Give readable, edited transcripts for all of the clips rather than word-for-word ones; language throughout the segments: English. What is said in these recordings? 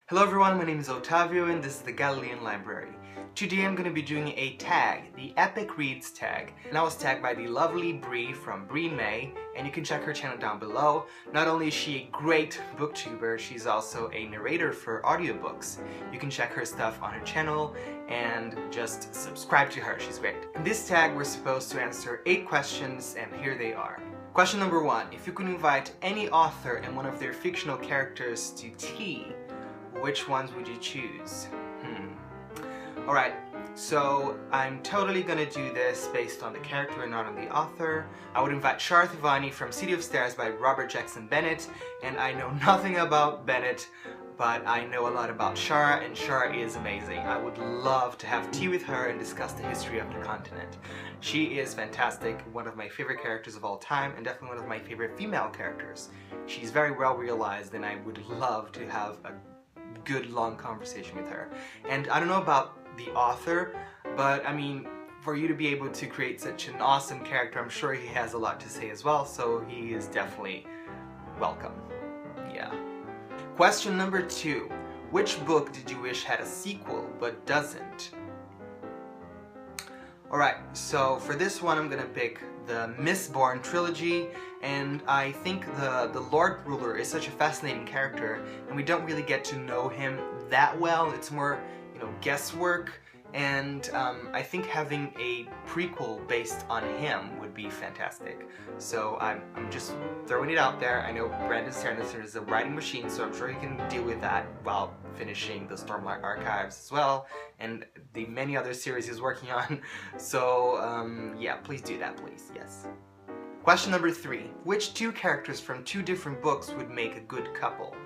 Hello everyone, my name is Otavio and this is the Galilean Library. Today I'm going to be doing a tag, the Epic Reads tag. And I was tagged by the lovely Bree from Bree May, and you can check her channel down below. Not only is she a great booktuber, she's also a narrator for audiobooks. You can check her stuff on her channel and just subscribe to her, she's great. In this tag we're supposed to answer 8 questions and here they are. Question number 1. If you could invite any author and one of their fictional characters to tea, which ones would you choose? Alright, so I'm totally gonna do this based on the character and not on the author. I would invite Shara Thivani from City of Stars by Robert Jackson Bennett, and I know nothing about Bennett, but I know a lot about Shara, and Shara is amazing. I would love to have tea with her and discuss the history of the continent. She is fantastic, one of my favorite characters of all time, and definitely one of my favorite female characters. She's very well realized, and I would love to have a good long conversation with her. And I don't know about the author, but I mean, for you to be able to create such an awesome character, I'm sure he has a lot to say as well, so he is definitely welcome. Yeah. Question number 2. Which book did you wish had a sequel but doesn't? Alright, so for this one I'm gonna pick the Mistborn trilogy, and I think the Lord Ruler is such a fascinating character, and we don't really get to know him that well. It's more, guesswork, and I think having a prequel based on him would be fantastic. So I'm just throwing it out there. I know Brandon Sanderson is a writing machine, so I'm sure he can deal with that while finishing the Stormlight Archives as well, and the many other series he's working on. So yeah, please do that, please. Yes. Question number 3. Which 2 characters from 2 different books would make a good couple?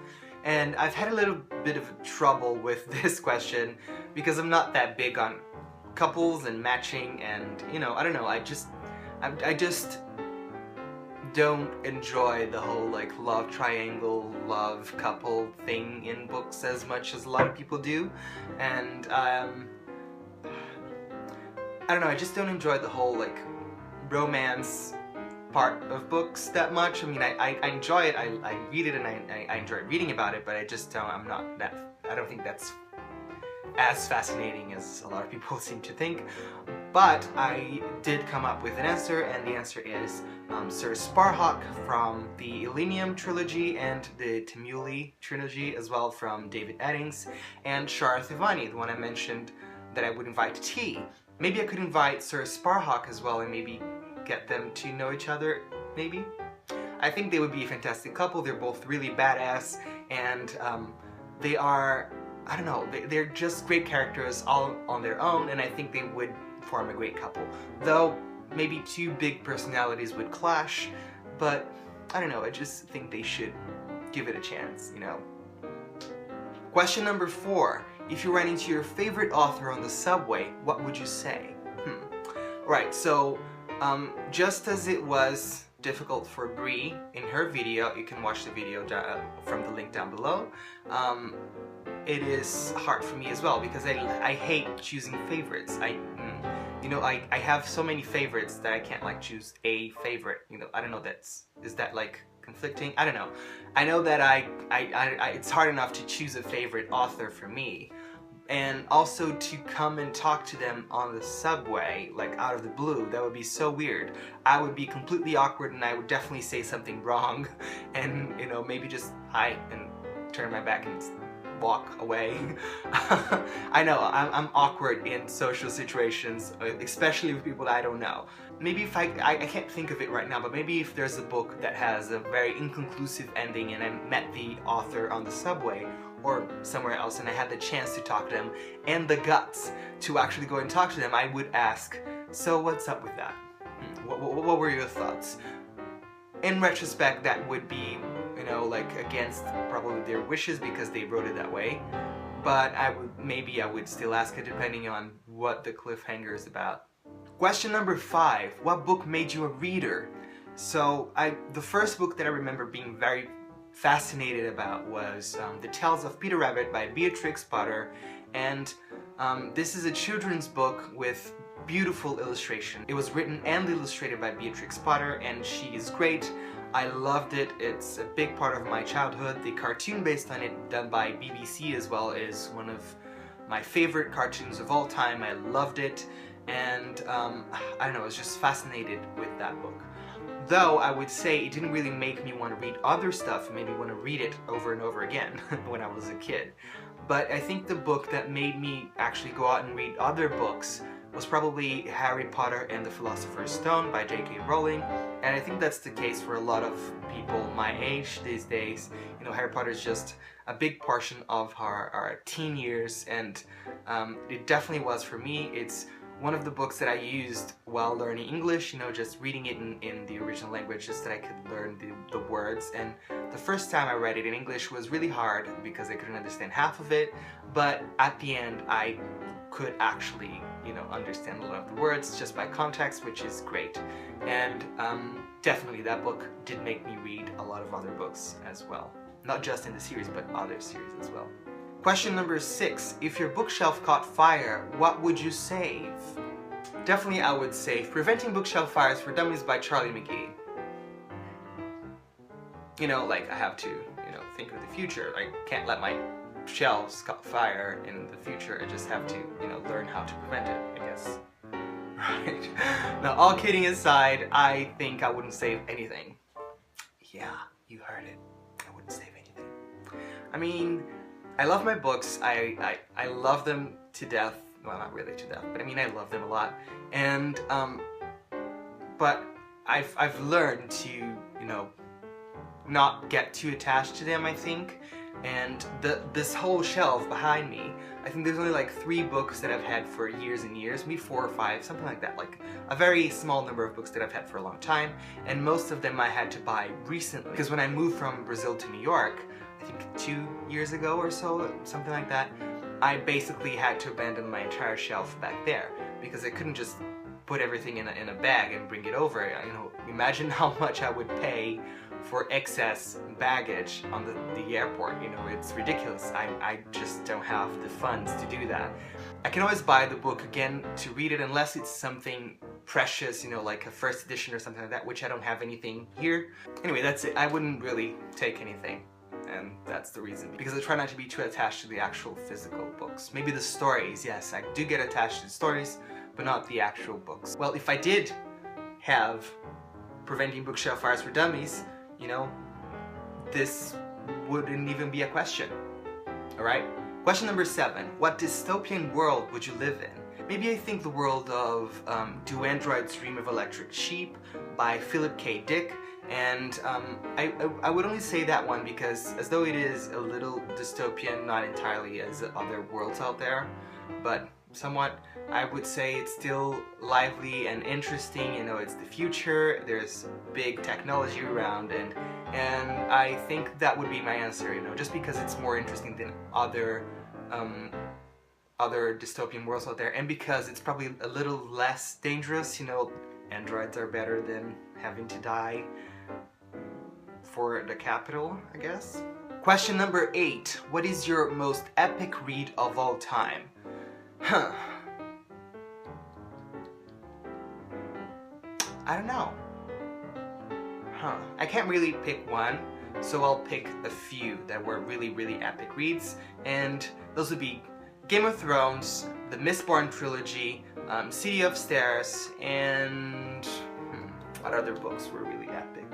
And I've had a little bit of trouble with this question because I'm not that big on couples and matching, and I don't know, I just don't enjoy the whole love triangle, love couple thing in books as much as a lot of people do. And I don't know, I just don't enjoy the whole romance part of books that much. I mean, I enjoy it, I read it, and I enjoy reading about it, but I just don't, I don't think that's as fascinating as a lot of people seem to think. But I did come up with an answer, and the answer is Sir Sparhawk from the Elenium trilogy and the Temuli trilogy as well from David Eddings, and Shara Thivani, the one I mentioned that I would invite to tea. Maybe I could invite Sir Sparhawk as well and maybe get them to know each other, maybe? I think they would be a fantastic couple. They're both really badass, and they are, I don't know, they're just great characters all on their own, and I think they would form a great couple. Though, maybe 2 big personalities would clash, but I don't know, I just think they should give it a chance, Question number 4. If you ran into your favorite author on the subway, what would you say? Right, so just as it was difficult for Bree in her video, you can watch the video from the link down below, it is hard for me as well because I hate choosing favorites. I have so many favorites that I can't choose a favorite. I don't know, is that conflicting? I don't know. I know that it's hard enough to choose a favorite author for me. And also to come and talk to them on the subway, out of the blue, that would be so weird. I would be completely awkward, and I would definitely say something wrong, and maybe just hi and turn my back and walk away. I know, I'm awkward in social situations, especially with people that I don't know. Maybe if I can't think of it right now, but maybe if there's a book that has a very inconclusive ending and I met the author on the subway or somewhere else and I had the chance to talk to them and the guts to actually go and talk to them, I would ask, so what's up with that? What were your thoughts? In retrospect, that would be, against probably their wishes because they wrote it that way. But maybe I would still ask it depending on what the cliffhanger is about. Question number 5. What book made you a reader? So the first book that I remember being very fascinated about was The Tales of Peter Rabbit by Beatrix Potter, and this is a children's book with beautiful illustration. It was written and illustrated by Beatrix Potter, and she is great. I loved it. It's a big part of my childhood. The cartoon based on it, done by BBC as well, is one of my favorite cartoons of all time. I loved it, and I don't know, I was just fascinated with that book. Though I would say it didn't really make me want to read other stuff, it made me want to read it over and over again when I was a kid. But I think the book that made me actually go out and read other books was probably Harry Potter and the Philosopher's Stone by J.K. Rowling, and I think that's the case for a lot of people my age these days. You know, Harry Potter is just a big portion of our teen years, and it definitely was for me. It's one of the books that I used while learning English, you know, just reading it in the original language just that I could learn the words. And the first time I read it in English was really hard because I couldn't understand half of it, but at the end I could actually, you know, understand a lot of the words just by context, which is great. And definitely that book did make me read a lot of other books as well. Not just in the series, but other series as well. Question number 6. If your bookshelf caught fire, what would you save? Definitely I would save Preventing Bookshelf Fires for Dummies by Charlie McGee. You know, like I have to, you know, think of the future. I can't let my shelves caught fire in the future. I just have to, you know, learn how to prevent it, I guess. Right. Now, all kidding aside, I think I wouldn't save anything. Yeah, you heard it. I wouldn't save anything. I mean, I love my books. I love them to death. Well, not really to death, but I mean, I love them a lot. And but I've learned to, you know, not get too attached to them, I think. And this whole shelf behind me, I think there's only like 3 books that I've had for years and years, maybe 4 or 5, something like that. Like a very small number of books that I've had for a long time, and most of them I had to buy recently. Because when I moved from Brazil to New York, I think 2 years ago or so, something like that, I basically had to abandon my entire shelf back there because I couldn't just put everything in a bag and bring it over. You know, imagine how much I would pay for excess baggage on the airport. You know, it's ridiculous. I just don't have the funds to do that. I can always buy the book again to read it unless it's something precious, you know, like a first edition or something like that, which I don't have anything here. Anyway, that's it. I wouldn't really take anything. And that's the reason, because I try not to be too attached to the actual physical books. Maybe the stories, yes, I do get attached to the stories, but not the actual books. Well, if I did have Preventing Bookshelf Fires for Dummies, you know, this wouldn't even be a question. Alright? Question number 7. What dystopian world would you live in? Maybe I think the world of Do Androids Dream of Electric Sheep by Philip K. Dick. And I would only say that one because as though it is a little dystopian, not entirely as other worlds out there, but somewhat, I would say it's still lively and interesting. You know, it's the future, there's big technology around, and I think that would be my answer, you know, just because it's more interesting than other dystopian worlds out there, and because it's probably a little less dangerous. You know, androids are better than having to die for the capital, I guess. Question number 8. What is your most epic read of all time? Huh. I don't know. I can't really pick one, so I'll pick a few that were really, really epic reads, and those would be Game of Thrones, the Mistborn trilogy, City of Stairs, and what other books were really epic?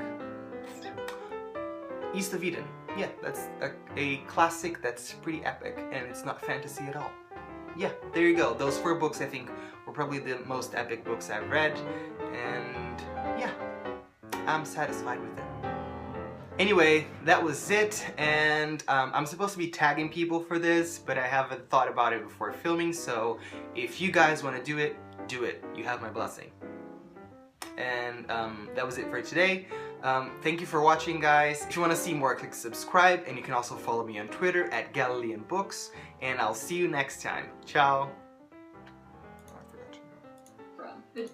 East of Eden. Yeah, that's a classic that's pretty epic, and it's not fantasy at all. Yeah, there you go. Those 4 books I think were probably the most epic books I've read, and yeah, I'm satisfied with them. Anyway, that was it, and I'm supposed to be tagging people for this, but I haven't thought about it before filming, so if you guys want to do it, do it. You have my blessing. And that was it for today. Thank you for watching, guys. If you want to see more, click subscribe, and you can also follow me on Twitter at Galilean Books, and I'll see you next time. Ciao.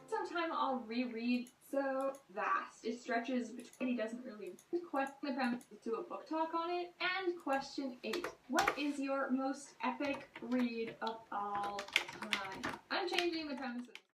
Sometime I'll reread so vast. It stretches between, he doesn't really question the premise, do a book talk on it. And question 8. What is your most epic read of all time? I'm changing the premises.